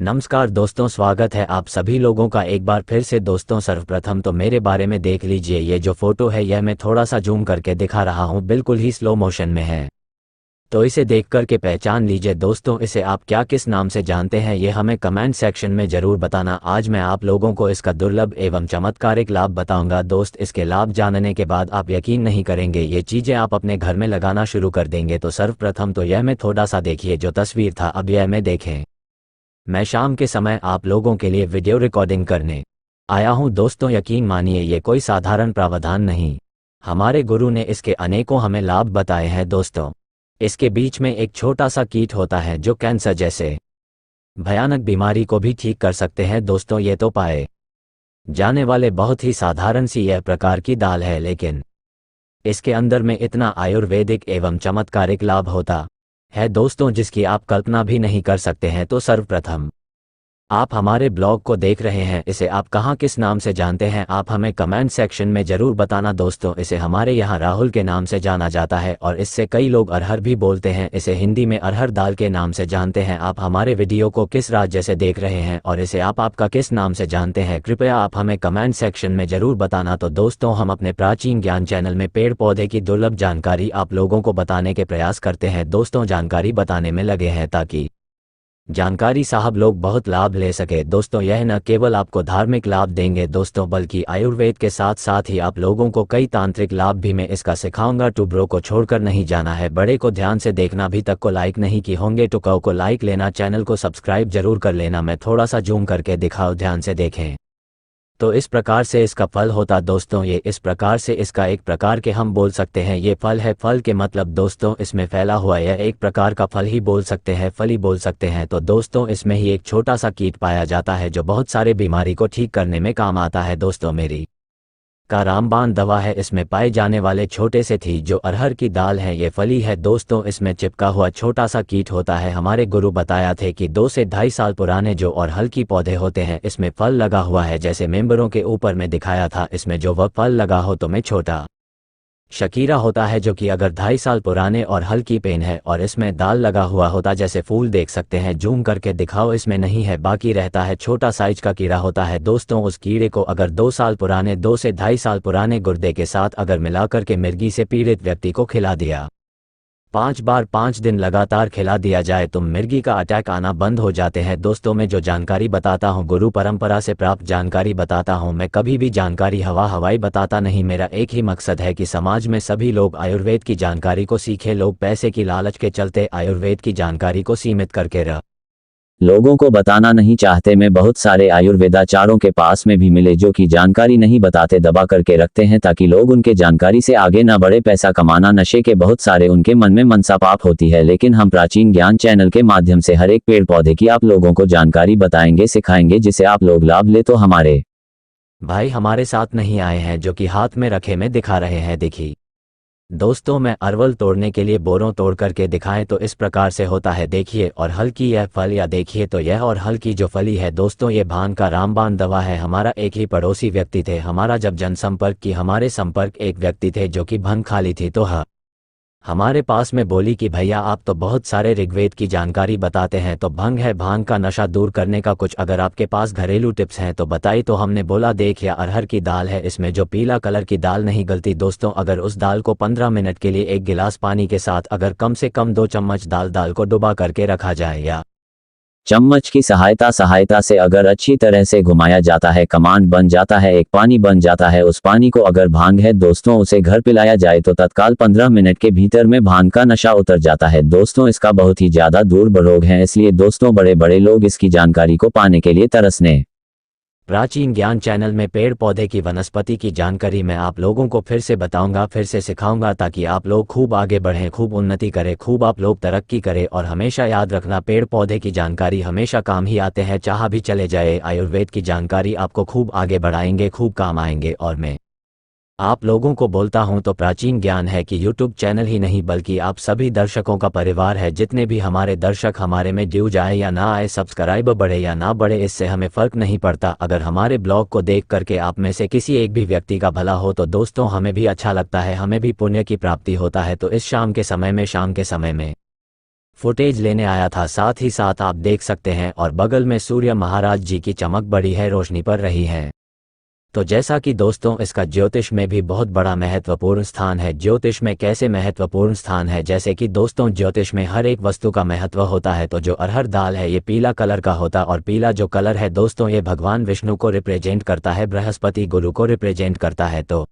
नमस्कार दोस्तों, स्वागत है आप सभी लोगों का एक बार फिर से। दोस्तों सर्वप्रथम तो मेरे बारे में देख लीजिए, ये जो फोटो है यह मैं थोड़ा सा जूम करके दिखा रहा हूँ, बिल्कुल ही स्लो मोशन में है, तो इसे देख करके पहचान लीजिए। दोस्तों इसे आप क्या किस नाम से जानते हैं ये हमें कमेंट सेक्शन में ज़रूर बताना। आज मैं आप लोगों को इसका दुर्लभ एवं चमत्कारिक लाभ बताऊंगा। दोस्त इसके लाभ जानने के बाद आप यकीन नहीं करेंगे, ये चीज़ें आप अपने घर में लगाना शुरू कर देंगे। तो सर्वप्रथम तो यह मैं थोड़ा सा देखिए जो तस्वीर था, अब यह मैं देखें। मैं शाम के समय आप लोगों के लिए वीडियो रिकॉर्डिंग करने आया हूं। दोस्तों यकीन मानिए ये कोई साधारण प्रावधान नहीं, हमारे गुरु ने इसके अनेकों हमें लाभ बताए हैं। दोस्तों इसके बीच में एक छोटा सा कीट होता है जो कैंसर जैसे भयानक बीमारी को भी ठीक कर सकते हैं। दोस्तों ये तो पाए जाने वाले बहुत ही साधारण सी यह प्रकार की दाल है, लेकिन इसके अंदर में इतना आयुर्वेदिक एवं चमत्कारिक लाभ होता है दोस्तों जिसकी आप कल्पना भी नहीं कर सकते हैं। तो सर्वप्रथम आप हमारे ब्लॉग को देख रहे हैं, इसे आप कहाँ किस नाम से जानते हैं आप हमें कमेंट सेक्शन में ज़रूर बताना। दोस्तों इसे हमारे यहाँ राहुल के नाम से जाना जाता है और इससे कई लोग अरहर भी बोलते हैं। इसे हिंदी में अरहर दाल के नाम से जानते हैं। आप हमारे वीडियो को किस राज्य से देख रहे हैं और इसे आप आपका किस नाम से जानते हैं, कृपया आप हमें कमेंट सेक्शन में ज़रूर बताना। तो दोस्तों हम अपने प्राचीन ज्ञान चैनल में पेड़ पौधे की दुर्लभ जानकारी आप लोगों को बताने के प्रयास करते हैं। दोस्तों जानकारी बताने में लगे हैं ताकि जानकारी साहब लोग बहुत लाभ ले सके। दोस्तों यह न केवल आपको धार्मिक लाभ देंगे दोस्तों, बल्कि आयुर्वेद के साथ साथ ही आप लोगों को कई तांत्रिक लाभ भी मैं इसका सिखाऊंगा। टुब्रो को छोड़कर नहीं जाना है, बड़े को ध्यान से देखना, भी तक को लाइक नहीं की होंगे तो को लाइक लेना, चैनल को सब्सक्राइब जरूर कर लेना। मैं थोड़ा सा जूम करके दिखाऊं, ध्यान से देखें। तो इस प्रकार से इसका फल होता दोस्तों, ये इस प्रकार से इसका एक प्रकार के हम बोल सकते हैं ये फल है। फल के मतलब दोस्तों इसमें फैला हुआ यह एक प्रकार का फल ही बोल सकते हैं, फल ही बोल सकते हैं। तो दोस्तों इसमें ही एक छोटा सा कीट पाया जाता है जो बहुत सारे बीमारी को ठीक करने में काम आता है। दोस्तों मेरी का रामबाण दवा है, इसमें पाए जाने वाले छोटे से थी जो अरहर की दाल है, ये फली है। दोस्तों इसमें चिपका हुआ छोटा सा कीट होता है। हमारे गुरु बताया थे कि 2 से 2.5 साल पुराने जो और हल्की पौधे होते हैं, इसमें फल लगा हुआ है जैसे मेंबरों के ऊपर में दिखाया था। इसमें जो वह फल लगा हो तो में छोटा शकीरा होता है जो कि अगर 2.5 साल पुराने और हल्की पेन है, और इसमें दाल लगा हुआ होता जैसे फूल देख सकते हैं, जूम करके दिखाओ, इसमें नहीं है, बाकी रहता है छोटा साइज का कीड़ा होता है। दोस्तों उस कीड़े को अगर 2 साल पुराने 2 से 2.5 साल पुराने गुर्दे के साथ अगर मिलाकर के मिर्गी से पीड़ित व्यक्ति को खिला दिया, 5 बार 5 दिन लगातार खिला दिया जाए तो मिर्गी का अटैक आना बंद हो जाते हैं। दोस्तों मैं जो जानकारी बताता हूँ गुरु परंपरा से प्राप्त जानकारी बताता हूँ, मैं कभी भी जानकारी हवाई बताता नहीं। मेरा एक ही मकसद है कि समाज में सभी लोग आयुर्वेद की जानकारी को सीखे। लोग पैसे की लालच के चलते आयुर्वेद की जानकारी को सीमित करके लोगों को बताना नहीं चाहते। मैं बहुत सारे आयुर्वेदाचारों के पास में भी मिले जो कि जानकारी नहीं बताते, दबा करके रखते हैं ताकि लोग उनके जानकारी से आगे ना बढ़े। पैसा कमाना, नशे के बहुत सारे उनके मन में मनसा पाप होती है, लेकिन हम प्राचीन ज्ञान चैनल के माध्यम से हर एक पेड़ पौधे की आप लोगों को जानकारी बताएंगे, सिखाएंगे, जिसे आप लोग लाभ ले। तो हमारे भाई हमारे साथ नहीं आए हैं जो कि हाथ में रखे में दिखा रहे हैं। देखिए दोस्तों मैं अरवल तोड़ने के लिए बोरों तोड़ करके दिखाएं तो इस प्रकार से होता है, देखिए। और हल्की यह फल, या देखिए तो यह और हल्की जो फली है दोस्तों, ये भांग का रामबाण दवा है। हमारा एक ही पड़ोसी व्यक्ति थे, हमारा जब जनसंपर्क की, हमारे संपर्क एक व्यक्ति थे जो कि भंग खाली थी, तो हमारे पास में बोली कि भैया आप तो बहुत सारे ऋग्वेद की जानकारी बताते हैं, तो भंग है, भांग का नशा दूर करने का कुछ अगर आपके पास घरेलू टिप्स हैं तो बताइए। तो हमने बोला देख, या अरहर की दाल है, इसमें जो पीला कलर की दाल नहीं गलती दोस्तों, अगर उस दाल को 15 मिनट के लिए 1 गिलास पानी के साथ अगर कम से कम 2 चम्मच दाल को डुबा करके रखा जाए, या चम्मच की सहायता से अगर अच्छी तरह से घुमाया जाता है, कमांड बन जाता है, एक पानी बन जाता है। उस पानी को अगर भांग है दोस्तों उसे घर पिलाया जाए तो तत्काल 15 मिनट के भीतर में भांग का नशा उतर जाता है। दोस्तों इसका बहुत ही ज्यादा दूर रोग है, इसलिए दोस्तों बड़े बड़े लोग इसकी जानकारी को पाने के लिए तरसने प्राचीन ज्ञान चैनल में पेड़ पौधे की वनस्पति की जानकारी मैं आप लोगों को फिर से बताऊंगा, फिर से सिखाऊंगा, ताकि आप लोग खूब आगे बढ़ें, खूब उन्नति करें, खूब आप लोग तरक्की करें। और हमेशा याद रखना पेड़ पौधे की जानकारी हमेशा काम ही आते हैं, चाह भी चले जाए। आयुर्वेद की जानकारी आपको खूब आगे बढ़ाएंगे, खूब काम आएंगे। और मैं आप लोगों को बोलता हूं तो प्राचीन ज्ञान है कि यूट्यूब चैनल ही नहीं बल्कि आप सभी दर्शकों का परिवार है। जितने भी हमारे दर्शक हमारे में ड्यू जाए या ना आए, सब्सक्राइब बढ़े या ना बढ़े, इससे हमें फर्क नहीं पड़ता। अगर हमारे ब्लॉग को देख करके आप में से किसी एक भी व्यक्ति का भला हो तो दोस्तों हमें भी अच्छा लगता है, हमें भी पुण्य की प्राप्ति होता है। तो इस शाम के समय में फुटेज लेने आया था। साथ ही साथ आप देख सकते हैं और बगल में सूर्य महाराज जी की चमक बड़ी है, रोशनी पड़ रही है। तो जैसा कि दोस्तों इसका ज्योतिष में भी बहुत बड़ा महत्वपूर्ण स्थान है। ज्योतिष में कैसे महत्वपूर्ण स्थान है, जैसे कि दोस्तों ज्योतिष में हर एक वस्तु का महत्व होता है। तो जो अरहर दाल है ये पीला कलर का होता, और पीला जो कलर है दोस्तों ये भगवान विष्णु को रिप्रेजेंट करता है, बृहस्पति गुरु को रिप्रेजेंट करता है। तो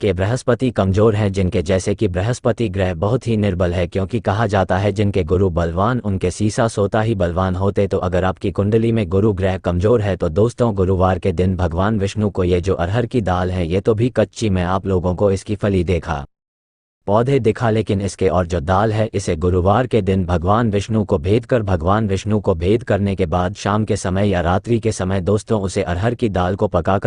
के बृहस्पति कमजोर हैं जिनके, जैसे कि बृहस्पति ग्रह बहुत ही निर्बल है, क्योंकि कहा जाता है जिनके गुरु बलवान उनके सीसा सोता ही बलवान होते। तो अगर आपकी कुंडली में गुरु ग्रह कमजोर है तो दोस्तों गुरुवार के दिन भगवान विष्णु को ये जो अरहर की दाल है, ये तो भी कच्ची, मैं आप लोगों को इसकी फली देखा, पौधे दिखा, लेकिन इसके और जो दाल है इसे गुरुवार के दिन भगवान विष्णु को भेद कर, भगवान विष्णु को भेद करने के बाद शाम के समय या रात्रि के समय दोस्तों उसे अरहर की दाल को पका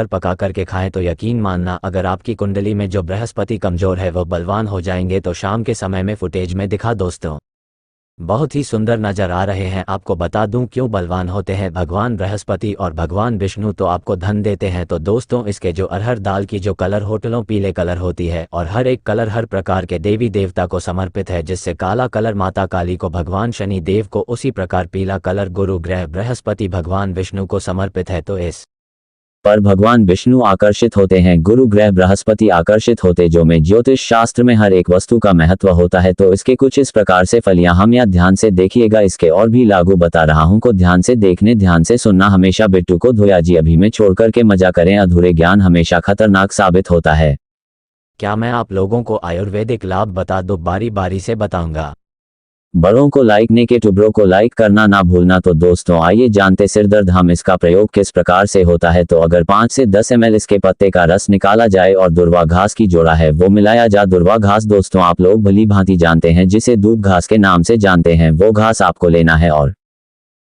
के खाएं। तो यकीन मानना अगर आपकी कुंडली में जो बृहस्पति कमजोर है वो बलवान हो जाएंगे। तो शाम के समय में फुटेज में दिखा दोस्तों बहुत ही सुंदर नजर आ रहे हैं। आपको बता दूं क्यों बलवान होते हैं भगवान बृहस्पति और भगवान विष्णु, तो आपको धन देते हैं। तो दोस्तों इसके जो अरहर दाल की जो कलर होटलों पीले कलर होती है, और हर एक कलर हर प्रकार के देवी देवता को समर्पित है, जिससे काला कलर माता काली को, भगवान शनि देव को, उसी प्रकार पीला कलर गुरु ग्रह बृहस्पति भगवान विष्णु को समर्पित है। तो इस पर भगवान विष्णु आकर्षित होते हैं, गुरु ग्रह बृहस्पति आकर्षित होते, जो में ज्योतिष शास्त्र में हर एक वस्तु का महत्व होता है। तो इसके कुछ इस प्रकार से फलियां हम या ध्यान से देखिएगा, इसके और भी लागू बता रहा हूं को ध्यान से देखने, ध्यान से सुनना। हमेशा बिट्टू को धोया जी अभी में छोड़कर के मजा करें, अधूरे ज्ञान हमेशा खतरनाक साबित होता है। क्या मैं आप लोगों को आयुर्वेदिक लाभ बता दूं? बारी बारी से बताऊंगा। बड़ों को लाइक ने के टुबरों को लाइक करना ना भूलना। तो दोस्तों आइए जानते सिरदर्द हम इसका प्रयोग किस प्रकार से होता है। तो अगर 5 से 10 ml इसके पत्ते का रस निकाला जाए और दुर्वा घास की जोड़ा है वो मिलाया जा। दुर्वा घास दोस्तों आप लोग भली भांति जानते हैं, जिसे दूब घास के नाम से जानते हैं, वो घास आपको लेना है और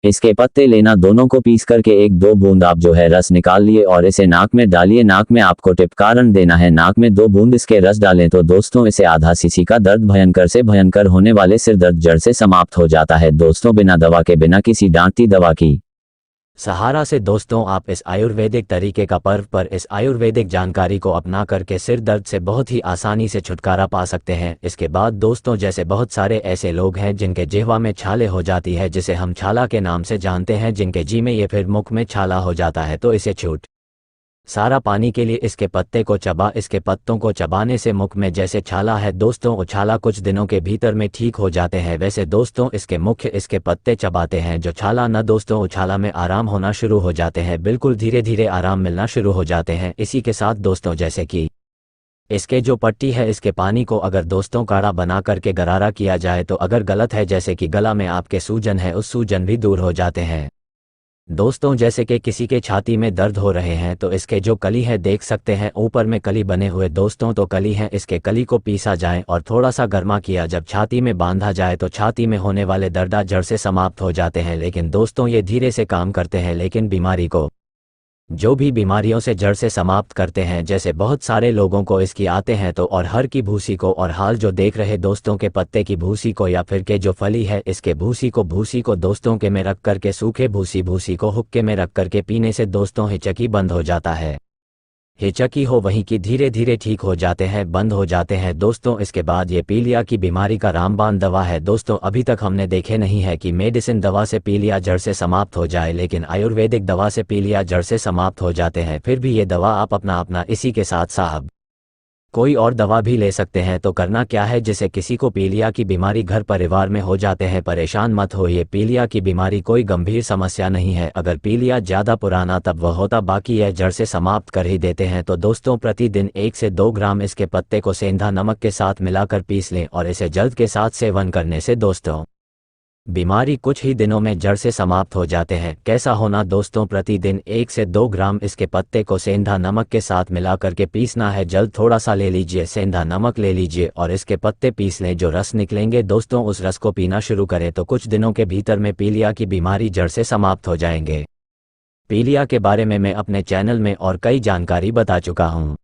इसके पत्ते लेना। दोनों को पीस करके 1-2 बूंद आप जो है रस निकाल लिए और इसे नाक में डालिए। नाक में आपको टिप कारण देना है, नाक में 2 बूंद इसके रस डालें तो दोस्तों इसे आधा सीसी का दर्द भयंकर से भयंकर होने वाले सिर दर्द जड़ से समाप्त हो जाता है दोस्तों, बिना दवा के, बिना किसी डांटती दवा की सहारा से। दोस्तों आप इस आयुर्वेदिक तरीके का पर्व पर इस आयुर्वेदिक जानकारी को अपना करके सिर दर्द से बहुत ही आसानी से छुटकारा पा सकते हैं। इसके बाद दोस्तों जैसे बहुत सारे ऐसे लोग हैं जिनके जिह्वा में छाले हो जाती है, जिसे हम छाला के नाम से जानते हैं, जिनके जी में ये फिर मुख में छाला हो जाता है, तो इसे छूट सारा पानी के लिए इसके पत्ते को चबा, इसके पत्तों को चबाने से मुख में जैसे छाला है दोस्तों उछाला कुछ दिनों के भीतर में ठीक हो जाते हैं। वैसे दोस्तों इसके मुख्य इसके पत्ते चबाते हैं जो छाला न दोस्तों उछाला में आराम होना शुरू हो जाते हैं, बिल्कुल धीरे धीरे आराम मिलना शुरू हो जाते हैं। इसी के साथ दोस्तों जैसे कि इसके जो पट्टी है इसके पानी को अगर दोस्तों काढ़ा बना करके गरारा किया जाए, तो अगर गलत है जैसे कि गला में आपके सूजन है उस सूजन भी दूर हो जाते हैं। दोस्तों जैसे कि किसी के छाती में दर्द हो रहे हैं तो इसके जो कली है देख सकते हैं ऊपर में कली बने हुए दोस्तों, तो कली है, इसके कली को पीसा जाए और थोड़ा सा गर्मा किया जब छाती में बांधा जाए तो छाती में होने वाले दर्द जड़ से समाप्त हो जाते हैं। लेकिन दोस्तों ये धीरे से काम करते हैं, लेकिन बीमारी को जो भी बीमारियों से जड़ से समाप्त करते हैं, जैसे बहुत सारे लोगों को इसकी आते हैं तो और हर की भूसी को, और हाल जो देख रहे दोस्तों के पत्ते की भूसी को या फिर के जो फली है इसके भूसी को दोस्तों के में रख करके सूखे भूसी को हुक्के में रख करके पीने से दोस्तों हिचकी बंद हो जाता है। हिचकी हो वहीं की धीरे धीरे ठीक हो जाते हैं, बंद हो जाते हैं दोस्तों। इसके बाद ये पीलिया की बीमारी का रामबाण दवा है दोस्तों। अभी तक हमने देखे नहीं है कि मेडिसिन दवा से पीलिया जड़ से समाप्त हो जाए, लेकिन आयुर्वेदिक दवा से पीलिया जड़ से समाप्त हो जाते हैं। फिर भी ये दवा आप अपना इसी के साथ साहब कोई और दवा भी ले सकते हैं। तो करना क्या है, जिसे किसी को पीलिया की बीमारी घर परिवार में हो जाते हैं, परेशान मत होइए, पीलिया की बीमारी कोई गंभीर समस्या नहीं है। अगर पीलिया ज़्यादा पुराना तब वह होता, बाकी यह जड़ से समाप्त कर ही देते हैं। तो दोस्तों प्रतिदिन 1 से 2 ग्राम इसके पत्ते को सेंधा नमक के साथ मिलाकर पीस लें और इसे जल्द के साथ सेवन करने से दोस्तों बीमारी कुछ ही दिनों में जड़ से समाप्त हो जाते हैं। कैसा होना दोस्तों, प्रतिदिन 1 से 2 ग्राम इसके पत्ते को सेंधा नमक के साथ मिला करके पीसना है। जल्द थोड़ा सा ले लीजिए, सेंधा नमक ले लीजिए और इसके पत्ते पीस लें। जो रस निकलेंगे दोस्तों उस रस को पीना शुरू करें तो कुछ दिनों के भीतर में पीलिया की बीमारी जड़ से समाप्त हो जाएंगे। पीलिया के बारे में मैं अपने चैनल में और कई जानकारी बता चुका हूँ।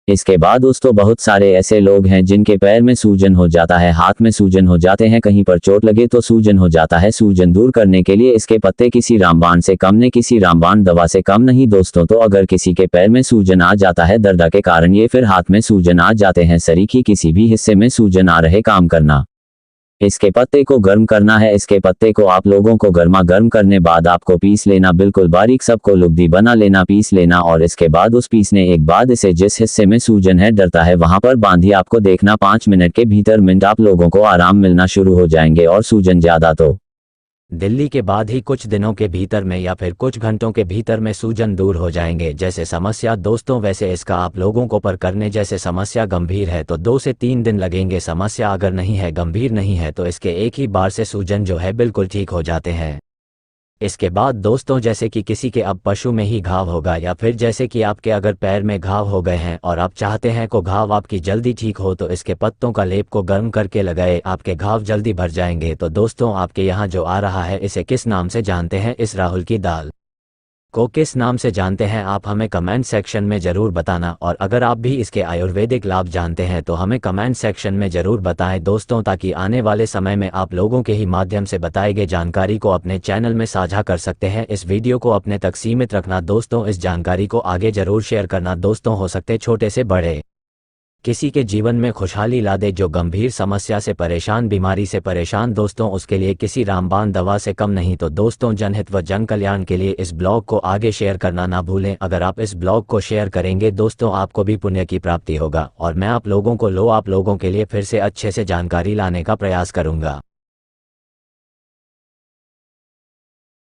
इसके बाद दोस्तों बहुत सारे ऐसे लोग हैं जिनके पैर में सूजन हो जाता है, हाथ में सूजन हो जाते हैं, कहीं पर चोट लगे तो सूजन हो जाता है। सूजन दूर करने के लिए इसके पत्ते किसी रामबाण से कम नहीं, किसी रामबाण दवा से कम नहीं दोस्तों। तो अगर किसी के पैर में सूजन आ जाता है दर्द के कारण, ये फिर हाथ में सूजन आ जाते हैं, शरीर की किसी भी हिस्से में सूजन आ रहे, काम करना इसके पत्ते को गर्म करना है। इसके पत्ते को आप लोगों को गर्मा गर्म करने बाद आपको पीस लेना, बिल्कुल बारीक, सबको लुगदी बना लेना, पीस लेना। और इसके बाद उस पीसने एक बाद इसे जिस हिस्से में सूजन है डरता है वहां पर बांधिए। आपको देखना 5 मिनट के भीतर मिनट आप लोगों को आराम मिलना शुरू हो जाएंगे और सूजन ज्यादा तो दिल्ली के बाद ही कुछ दिनों के भीतर में या फिर कुछ घंटों के भीतर में सूजन दूर हो जाएंगे। जैसे समस्या दोस्तों वैसे इसका आप लोगों को पर करने जैसे समस्या गंभीर है तो 2 से 3 दिन लगेंगे। समस्या अगर नहीं है, गंभीर नहीं है तो इसके एक ही बार से सूजन जो है बिल्कुल ठीक हो जाते हैं। इसके बाद दोस्तों जैसे कि किसी के अब पशु में ही घाव होगा या फिर जैसे कि आपके अगर पैर में घाव हो गए हैं और आप चाहते हैं को घाव आपकी जल्दी ठीक हो तो इसके पत्तों का लेप को गर्म करके लगाए, आपके घाव जल्दी भर जाएंगे। तो दोस्तों आपके यहाँ जो आ रहा है इसे किस नाम से जानते हैं? इस राहुल की दाल को किस नाम से जानते हैं आप हमें कमेंट सेक्शन में ज़रूर बताना। और अगर आप भी इसके आयुर्वेदिक लाभ जानते हैं तो हमें कमेंट सेक्शन में ज़रूर बताएं दोस्तों, ताकि आने वाले समय में आप लोगों के ही माध्यम से बताई गई जानकारी को अपने चैनल में साझा कर सकते हैं। इस वीडियो को अपने तक सीमित रखना दोस्तों, इस जानकारी को आगे ज़रूर शेयर करना दोस्तों, हो सकते छोटे से बड़े किसी के जीवन में खुशहाली ला दे। जो गंभीर समस्या से परेशान, बीमारी से परेशान दोस्तों, उसके लिए किसी रामबाण दवा से कम नहीं। तो दोस्तों जनहित व जन कल्याण के लिए इस ब्लॉग को आगे शेयर करना ना भूलें। अगर आप इस ब्लॉग को शेयर करेंगे दोस्तों आपको भी पुण्य की प्राप्ति होगा और मैं आप लोगों के लिए फिर से अच्छे से जानकारी लाने का प्रयास करूंगा।